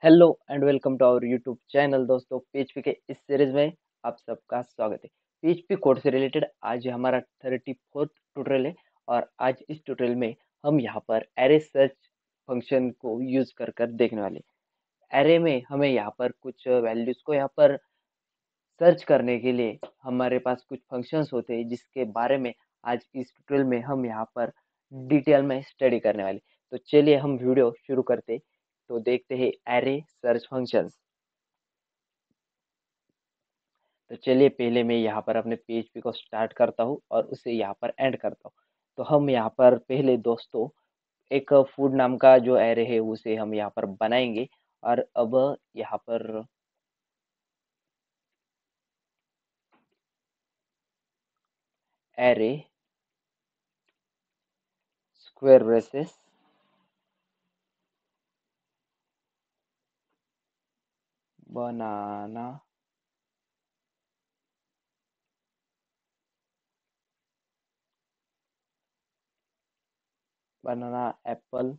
Hello and welcome to our YouTube channel. दोस्तों, PHP के इस सीरीज में आप सबका स्वागत है। पीएचपी कोड से रिलेटेड आज हमारा 34th ट्यूटोरियल है और आज इस ट्यूटोरियल में हम यहाँ पर एरे सर्च फंक्शन को यूज कर देखने वाले। एरे में हमें यहाँ पर कुछ वैल्यूज को यहाँ पर सर्च करने के लिए हमारे पास कुछ फंक्शंस होते हैं जिसके बारे में आज इस ट्यूटोरियल में हम यहाँ पर डिटेल में स्टडी करने वाले। तो चलिए हम वीडियो शुरू करते। तो देखते हैं एरे सर्च फंक्शंस। तो चलिए पहले मैं यहाँ पर अपने पीएचपी को स्टार्ट करता हूँ और उसे यहाँ पर एंड करता हूँ। तो हम यहाँ पर पहले दोस्तों एक फूड नाम का जो एरे है उसे हम यहाँ पर बनाएंगे। और अब यहाँ पर एरे स्क्वायर ब्रेसेस बनाना बनाना एप्पल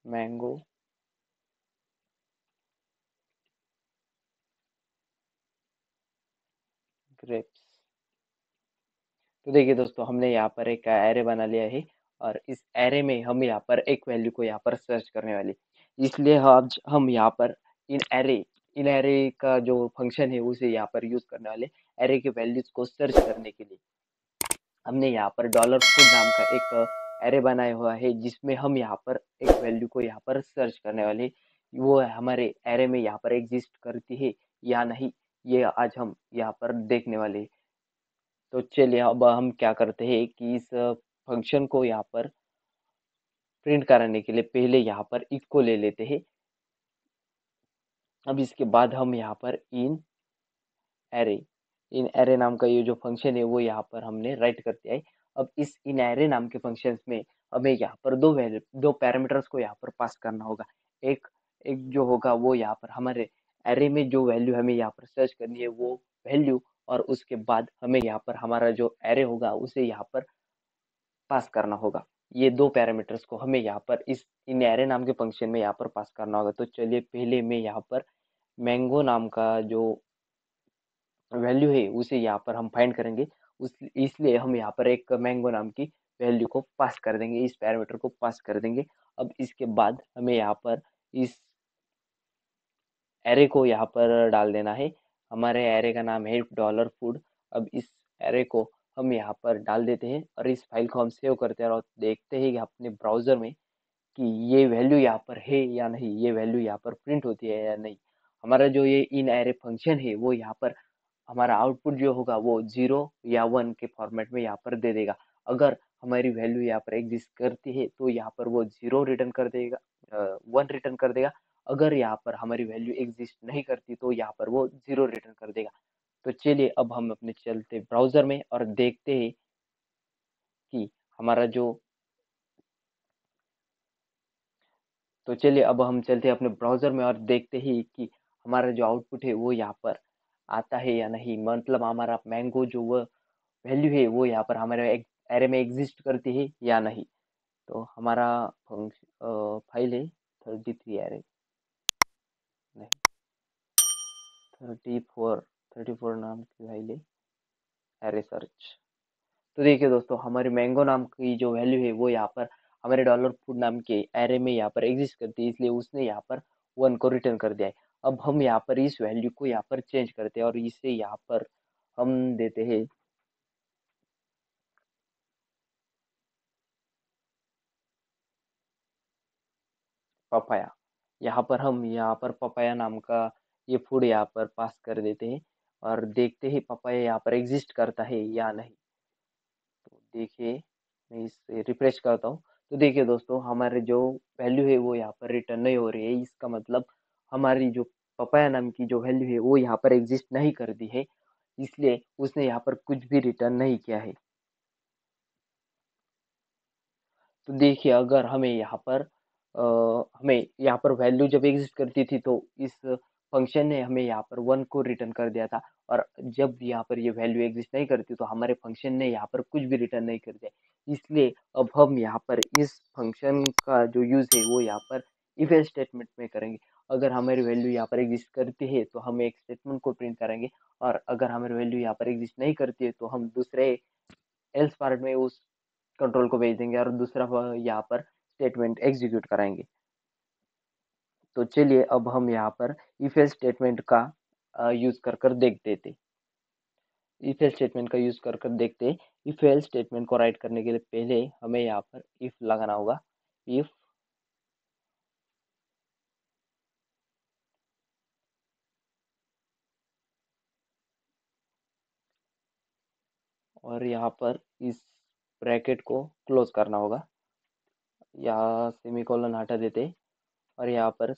मैंगो ग्रेप्स। तो देखिए दोस्तों, हमने यहाँ पर एक एरे बना लिया है और इस एरे में हम यहाँ पर एक वैल्यू को यहाँ पर सर्च करने वाले। इसलिए आज हम यहाँ पर इन एरे का जो फंक्शन है उसे यहाँ पर यूज करने वाले। एरे के वैल्यूज को सर्च करने के लिए हमने यहाँ पर डॉलर फूड नाम का एक एरे बनाया हुआ है जिसमें हम यहाँ पर एक वैल्यू को यहाँ पर सर्च करने वाले। वो हमारे एरे में यहाँ पर एग्जिस्ट करती है या नहीं, ये आज हम यहाँ पर देखने वाले हैं। तो चलिए अब हम क्या करते हैं कि इस फंक्शन को यहाँ पर प्रिंट कराने के लिए पहले यहाँ पर इको ले लेते हैं। अब इसके बाद हम यहाँ पर एरे इन एरे नाम का ये जो फंक्शन है वो यहाँ पर हमने राइट कर दिया है। अब इस इन एरे नाम के फंक्शंस में हमें यहाँ पर दो पैरामीटर्स को यहाँ पर पास करना होगा। एक एक जो होगा वो यहाँ पर हमारे एरे में जो वैल्यू हमें यहाँ पर सर्च करनी है वो वैल्यू, और उसके बाद हमें यहाँ पर हमारा जो एरे होगा उसे यहाँ पर पास करना होगा। ये दो पैरामीटर्स को हमें यहाँ पर इस इन एरे नाम के फंक्शन में यहाँ पर पास करना होगा। तो चलिए पहले मैं यहाँ पर मैंगो नाम का जो वैल्यू है उसे यहाँ पर हम फाइंड करेंगे। उस इसलिए हम यहाँ पर एक मैंगो नाम की वैल्यू को पास कर देंगे, इस पैरामीटर को पास कर देंगे। अब इसके बाद हमें यहाँ पर इस एरे को यहाँ पर डाल देना है। हमारे एरे का नाम है डॉलर फूड। अब इस एरे को हम यहाँ पर डाल देते हैं और इस फाइल को हम सेव करते हैं और देखते हैं कि अपने ब्राउजर में कि ये वैल्यू यहाँ पर है या नहीं, ये वैल्यू यहाँ पर प्रिंट होती है या नहीं। हमारा जो ये इन एरे फंक्शन है वो यहाँ पर हमारा आउटपुट जो होगा वो 0 या 1 के फॉर्मेट में यहाँ पर दे देगा। अगर हमारी वैल्यू यहाँ पर एग्जिस्ट करती है तो यहाँ पर वो 0 रिटर्न कर देगा, 1 रिटर्न कर देगा। अगर यहाँ पर हमारी वैल्यू एग्जिस्ट नहीं करती तो यहाँ पर वो 0 रिटर्न कर देगा। तो चलिए अब हम अपने चलते ब्राउजर में और देखते हैं कि हमारा जो तो चलिए अब हम चलते हैं अपने ब्राउजर में और देखते ही कि हमारा जो आउटपुट है वो यहाँ पर आता है या नहीं। मतलब हमारा मैंगो जो वो वैल्यू है वो यहाँ पर हमारे एरे में एग्जिस्ट करती है या नहीं। तो हमारा फाइल है 33 एरे, नहीं 34 नाम की फाइल है एरे सर्च। तो देखिए दोस्तों, हमारे मैंगो नाम की जो वैल्यू है वो यहाँ पर हमारे डॉलर फूड नाम के एरे में यहाँ पर एग्जिस्ट करती है, इसलिए उसने यहाँ पर 1 को रिटर्न कर दिया है। अब हम यहाँ पर इस वैल्यू को यहाँ पर चेंज करते हैं और इसे यहाँ पर हम देते हैं पपाया। यहाँ पर पपाया नाम का ये फूड यहाँ पर पास कर देते हैं और देखते हैं पपाया यहाँ पर एग्जिस्ट करता है या नहीं। तो देखिए मैं इसे रिफ्रेश करता हूँ। तो देखिए दोस्तों, हमारे जो वैल्यू है वो यहाँ पर रिटर्न नहीं हो रही है। इसका मतलब हमारी जो पपाया नाम की जो वैल्यू है वो यहाँ पर एग्जिस्ट नहीं करती है, इसलिए उसने यहाँ पर कुछ भी रिटर्न नहीं किया है। तो देखिए अगर हमें यहाँ पर वैल्यू जब एग्जिस्ट करती थी तो इस फंक्शन ने हमें यहाँ पर 1 को रिटर्न कर दिया था। और जब यहाँ पर ये वैल्यू एग्जिस्ट नहीं करती तो हमारे फंक्शन ने यहाँ पर कुछ भी रिटर्न नहीं कर दिया। इसलिए अब हम यहाँ पर इस फंक्शन का जो यूज़ है वो यहाँ पर इफ एल्स स्टेटमेंट में करेंगे। अगर हमारी वैल्यू यहाँ पर एग्जिस्ट करती है तो हम एक स्टेटमेंट को प्रिंट करेंगे, और अगर हमारी वैल्यू यहाँ पर एग्जिस्ट नहीं करती है तो हम दूसरे एल्स पार्ट में उस कंट्रोल को भेज देंगे और दूसरा यहाँ पर स्टेटमेंट एग्जीक्यूट कराएंगे। तो चलिए अब हम यहाँ पर इफ एल्स स्टेटमेंट का यूज कर कर देखते थे। इफ एल्स स्टेटमेंट का यूज कर कर देखते। इफ एल्स स्टेटमेंट को राइट करने के लिए पहले हमें यहाँ पर इफ लगाना होगा। इफ, और यहाँ पर इस ब्रैकेट को क्लोज करना होगा, या सेमीकोलन हटा देते, और यहाँ पर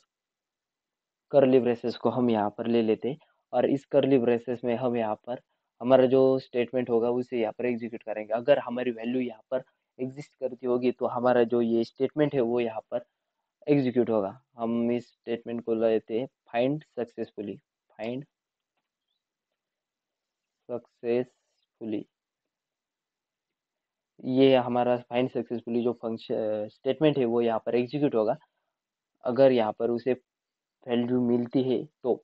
कर्ली ब्रेसेस को हम यहाँ पर ले लेते, और इस कर्ली ब्रेसेस में हम यहाँ पर हमारा जो स्टेटमेंट होगा उसे यहाँ पर एग्जीक्यूट करेंगे। अगर हमारी वैल्यू यहाँ पर एग्जिस्ट करती होगी तो हमारा जो ये स्टेटमेंट है वो यहाँ पर एग्जीक्यूट होगा। हम इस स्टेटमेंट को लेते हैं, फाइंड सक्सेसफुली, फाइंड सक्सेसफुली। ये हमारा फाइंड सक्सेसफुली जो फंक्शन स्टेटमेंट है वो यहाँ पर एग्जीक्यूट होगा। अगर यहाँ पर उसे वैल्यू मिलती है तो,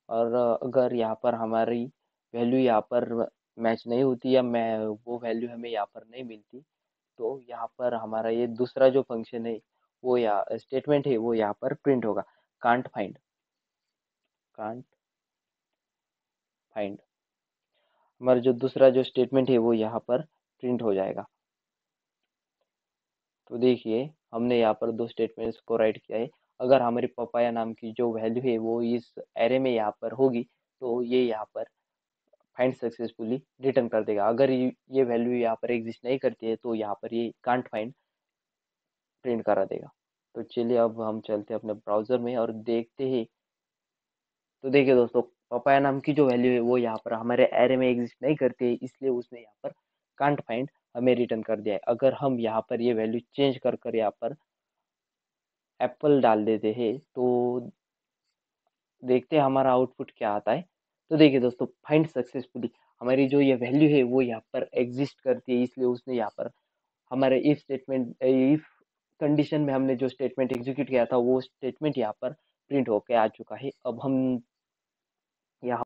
और अगर यहाँ पर हमारी वैल्यू यहाँ पर मैच नहीं होती, या मैं वो वैल्यू हमें यहाँ पर नहीं मिलती, तो यहाँ पर हमारा ये दूसरा जो फंक्शन है वो या स्टेटमेंट है वो यहाँ पर प्रिंट होगा, कांट फाइंड, कांट फाइंड। हमारा जो दूसरा जो स्टेटमेंट है वो यहाँ पर प्रिंट हो जाएगा। तो देखिए हमने यहाँ पर दो स्टेटमेंट्स को राइट किया है। अगर हमारी पपाया नाम की जो वैल्यू है वो इस एरे में यहाँ पर होगी तो ये यहाँ पर फाइंड सक्सेसफुली रिटर्न कर देगा। अगर ये वैल्यू यहाँ पर एग्जिस्ट नहीं करती है तो यहाँ पर ये कांट फाइंड प्रिंट करा देगा। तो चलिए अब हम चलते हैं अपने ब्राउजर में और देखते हैं। तो देखिए दोस्तों, पपाया नाम की जो वैल्यू है वो यहाँ पर हमारे एरे में एग्जिस्ट नहीं करती है, इसलिए उसने यहाँ पर कांट फाइंड हमें रिटर्न कर दिया है। अगर हम यहाँ पर ये वैल्यू चेंज कर कर यहाँ पर एप्पल डाल देते हैं तो देखते हैं हमारा आउटपुट क्या आता है। तो देखिए दोस्तों, फाइंड सक्सेसफुली हमारी जो ये वैल्यू है वो यहाँ पर एग्जिस्ट करती है, इसलिए उसने यहाँ पर हमारे इफ स्टेटमेंट, इफ कंडीशन में हमने जो स्टेटमेंट एग्जीक्यूट किया था वो स्टेटमेंट यहाँ पर प्रिंट होके आ चुका है। अब हम